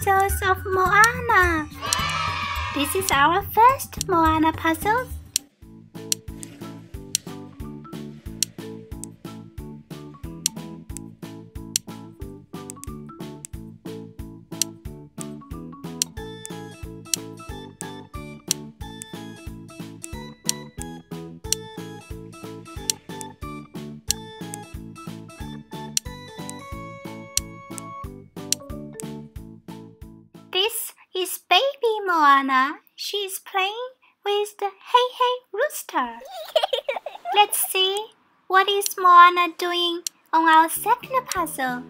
puzzles of Moana. This is our first Moana puzzle. This is baby Moana. She is playing with the Hey Hey Rooster. Let's see what is Moana doing on our second puzzle.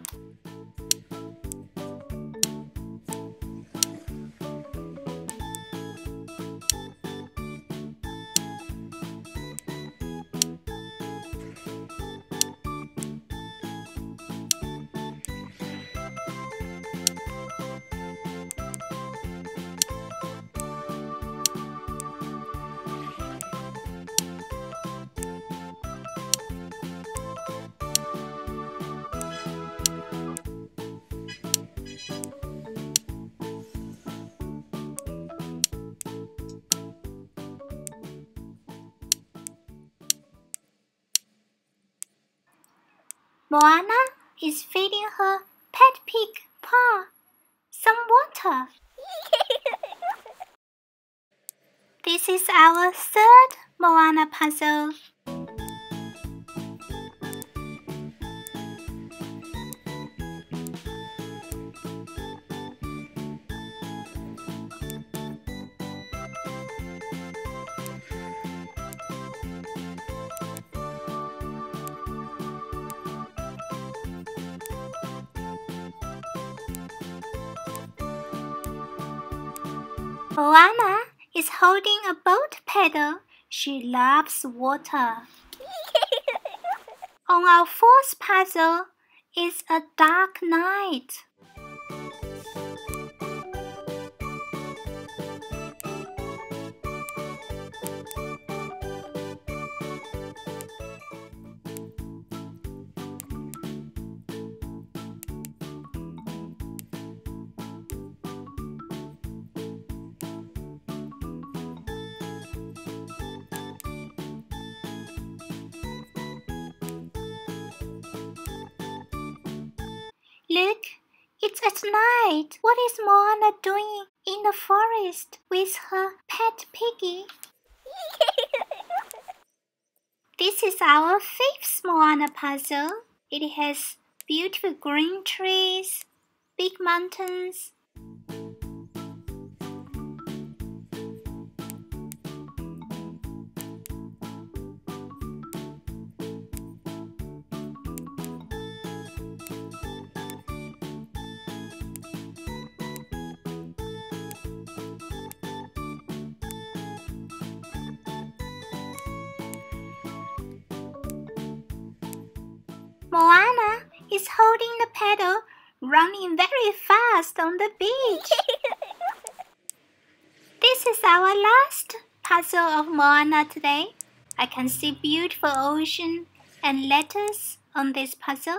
Moana is feeding her pet pig paw some water. This is our third Moana puzzle. Moana is holding a boat paddle. She loves water. On our fourth puzzle is a dark night. Look, it's at night. What is Moana doing in the forest with her pet piggy? This is our fifth Moana puzzle. It has beautiful green trees, big mountains. Moana is holding the paddle, running very fast on the beach. This is our last puzzle of Moana today. I can see beautiful ocean and letters on this puzzle.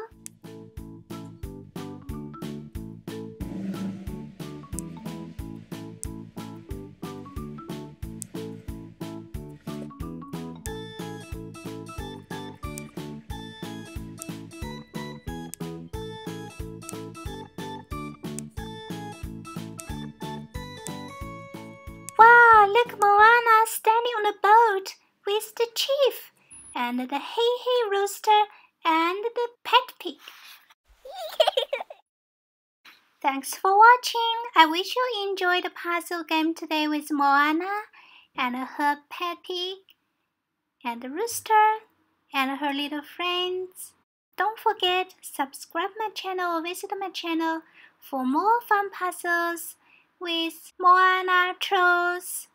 Wow, look, Moana standing on a boat with the chief and the Hey Hey Rooster and the pet pig. Thanks for watching. I wish you enjoyed the puzzle game today with Moana and her pet pig and the rooster and her little friends. Don't forget, subscribe my channel or visit my channel for more fun puzzles with Moana, Trolls,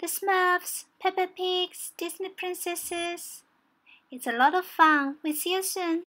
the Smurfs, Peppa Pigs, Disney princesses. It's a lot of fun. We'll see you soon.